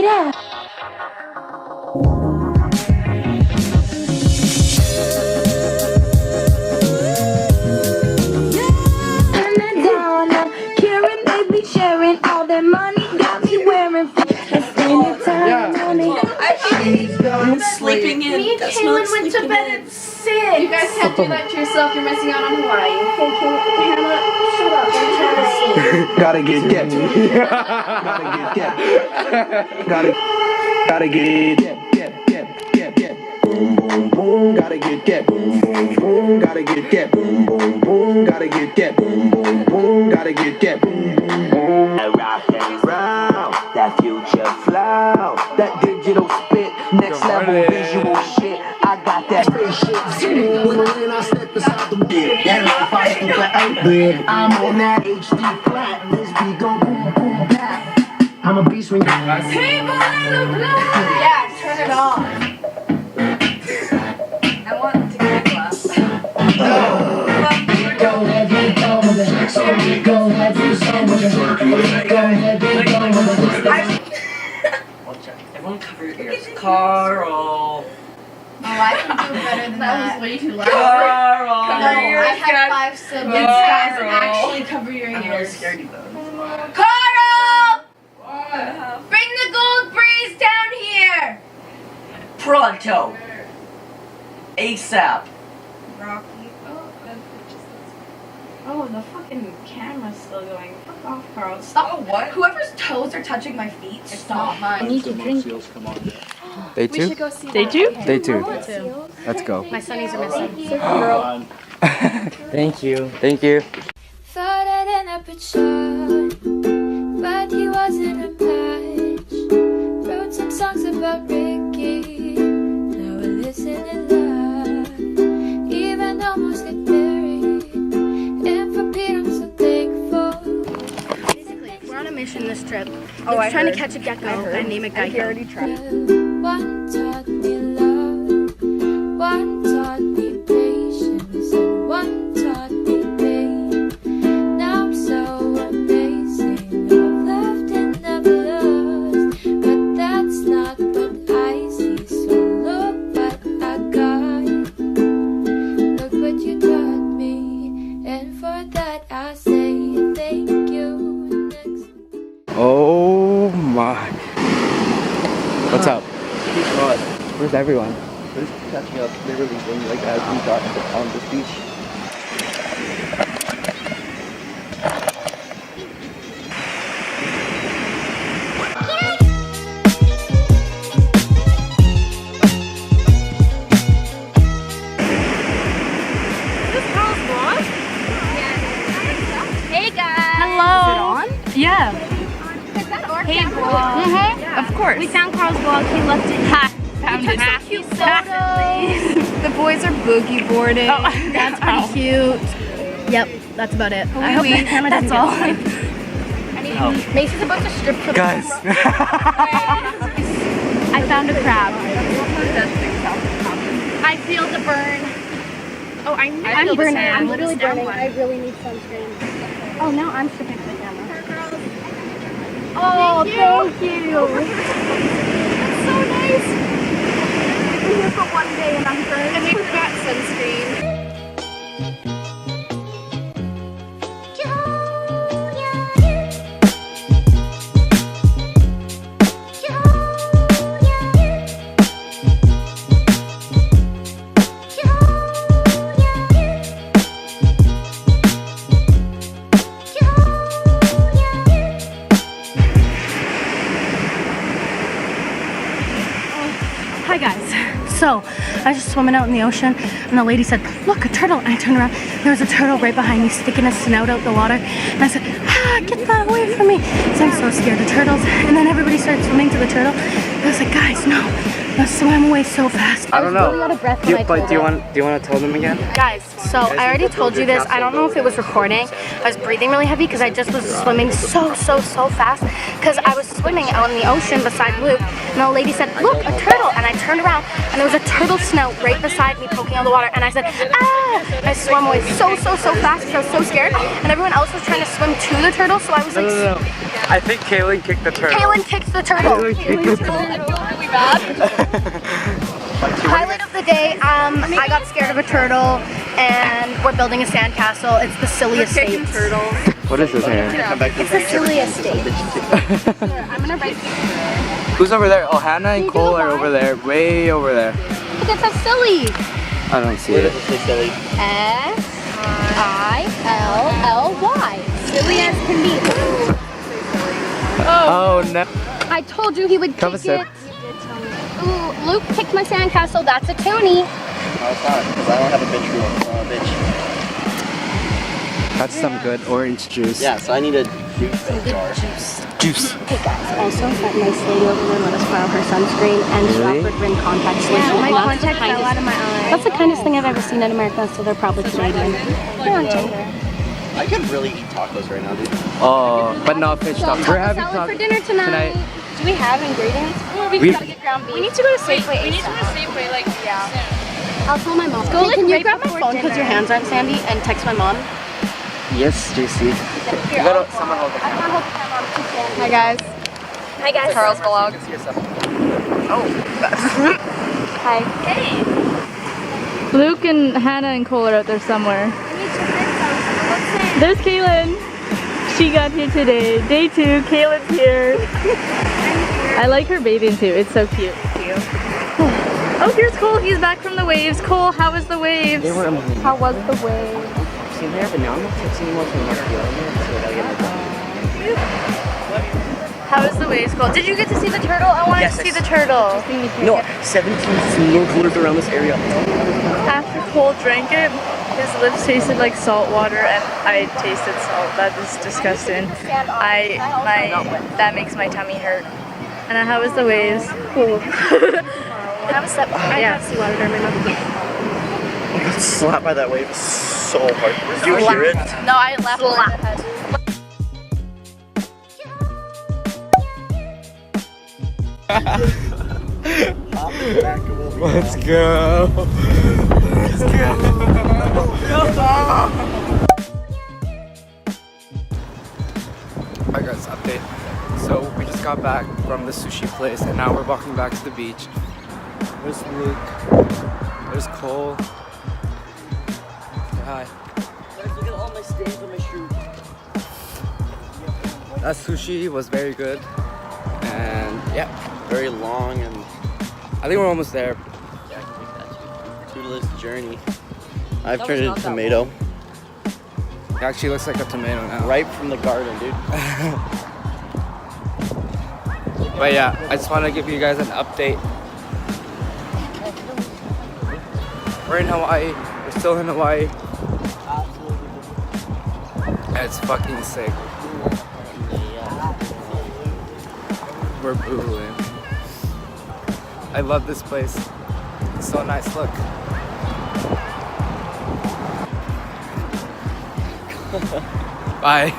it out. Sharing all their money, got me wearing I'm sleeping in. Me and Kaylin went to bed at 6. You guys can't do that to yourself. You're missing out on Hawaii. Hannah, shut up. I'm trying to sleep. Gotta get. Boom boom boom, gotta get that. Boom boom boom, gotta get that. Boom boom boom, gotta get that. Boom boom boom, gotta get that. Boom boom boom. That rock and round, that future flow, that digital spit, next level visual shit. I got that spaceship. When I step inside the bed, that life I speak for 8 bit. I'm on that HD flat. This beat go boom boom bap. I'm a beast when you. People in the blue. Yeah, turn it on. I want to get a glass. Go ahead, go with it. Go ahead, do some with it. Go ahead, go with it. Everyone cover your ears. Carl. Oh, I can do better than that. That was way too loud. Carl. No, I have 5 siblings. Guys, actually cover your ears. I'm really scared of those. Carl! Bring the gold breeze down here! Pronto. ASAP. Rocky. Oh, the fucking camera's still going. Fuck off, Carl. Stop. Oh, what? Whoever's toes are touching my feet, stop. I need to drink. Day We should 2? go see Day that. 2? Okay. Day 2. Two. Let's go. My sunnies are missing. Thank you. Thank you. Thought I'd end up at shot, but he wasn't a match. Wrote some songs about Ricky, now I listen and laugh. Even almost get married, and for Pete I'm so thankful. Basically, we're on a mission this trip. Oh, We're I trying heard. to catch a gecko and name it Geico. already tried. One taught me love, one taught me patience, and one taught me pain. Now I'm so amazing, I've left and never lost, but that's not what I see. So look what I got, look what you taught me, and for that I say thank you. Next. Oh my. What's up? Where's everyone? We're just catching up, literally, like as we got on this beach. Hey guys! Hello. Is it on? Yeah. Hey vlog. Of course. We found Carl's vlog. He left it. Ha! Found We it. took some cute photos. The boys are boogie boarding. Oh. That's pretty cute. Yep, that's about it. I hope that camera That's doesn't all. get away. Macy's about to strip for Guys. I found a crab. I feel the burn. Oh, I'm burning. I'm literally burning. I really need sunscreen. Oh, now I'm stripping for the camera. Oh, thank you. That's so nice. We've been here for one day and I'm burned. And we forgot sunscreen. Hi guys. So, I was just swimming out in the ocean and the lady said, look, a turtle. And I turned around, there was a turtle right behind me sticking his snout out the water. And I said, get that away from me. So I'm so scared of turtles. And then everybody started swimming to the turtle. I was like, guys, no. I swam away so fast. I don't know. really out of breath Do you, when I but told do you them. want to tell them again? Guys, so I already told you this. I don't know if it was recording. I was breathing really heavy because I just was swimming so fast. Because I was swimming out in the ocean beside Luke, and the lady said, look, a turtle. And I turned around, and there was a turtle snout right beside me poking out of the water. And I said, ah! And I swam away so fast because I was so scared. And everyone else was trying to swim to the turtle, so I was like... No. I think Kaylin kicked the turtle. Kaylin kicks the turtle. Kaylin kicked the turtle. I feel really bad. Highlight of the day, I got scared of a turtle and we're building a sandcastle. It's the silliest state. What is this hand? It's the silliest state. I'm gonna write Who's over there? Oh, Hannah and Cole are over there. Way over there. Look, it's so silly. I don't see it. silly? S-I-L-L-Y. Silly as can be. Oh no. I told you he would Have a kick sip. it. Ooh, Luke kicked my sandcastle. That's a toonie. No, it's not, because I don't have a bitch rule. Bitch. That's some good orange juice. Yeah, so I need a juice jar. Juice. Hey guys, also that nice lady over there let us borrow her sunscreen and Really? Strawford Rin contact solution. Yeah, my That's contact the kindest- fell out of my eye. That's the kindest thing I've ever seen in America, so they're probably Canadian. They're on Tinder. I could really eat tacos right now, dude. Oh, but not fish tacos. We're having salad for tacos dinner tonight. Do we have ingredients? We- gotta get ground beef. We need to go to Safeway. We need to go to Safeway, like, yeah. I'll tell my mom. Go, like, can you right grab my before phone because your dinner. hands aren't sandy and text my mom? Yes, JC. You gotta, someone hold the I can't hold the camera, I'm too sandy. Hi, guys. Hi guys. Charles vlog. Hi. Luke and Hannah and Cole are out there somewhere. There's Kaylin. She got here today. Day 2, Kaylin's here. I like her bathing suit. It's so cute. Oh, here's Cole. He's back from the waves. Cole, how was the waves? They were amazing. How was the wave? I've seen there, but now I'm not texting anymore from North Carolina, so I gotta get my phone. How was the waves, Cole? Did you get to see the turtle? I wanted Yes, to I see the turtle. No, 17 snorkelers around this area. After Cole drank it, his lips tasted like salt water, and I tasted salt. That is disgusting. That makes my tummy hurt. And how was the waves? Cool. Have a sip. I have seawater in my mouth. I got slapped by that wave so hard. Did you hear it? No, I left my head. Let's go. Let's go. Alright guys, update. So we just got back from the sushi place and now we're walking back to the beach. There's Luke. There's Cole. Say hi. Guys, look at all my stains on my shoe. That sushi was very good. And yeah, Very long and I think we're almost there. toothless journey. I've turned into tomato. It actually looks like a tomato now. Right from the garden, dude. But yeah, I just want to give you guys an update. We're in Hawaii. We're still in Hawaii. It's fucking sick. We're booing. I love this place. It's so nice. Look. Bye.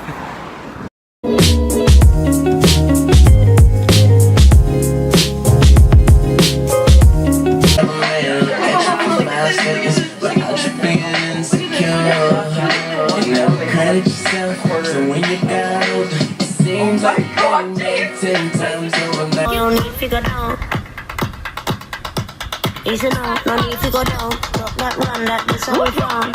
No need to go down. Easy now, no need to go down. Drop that run, that this how we from.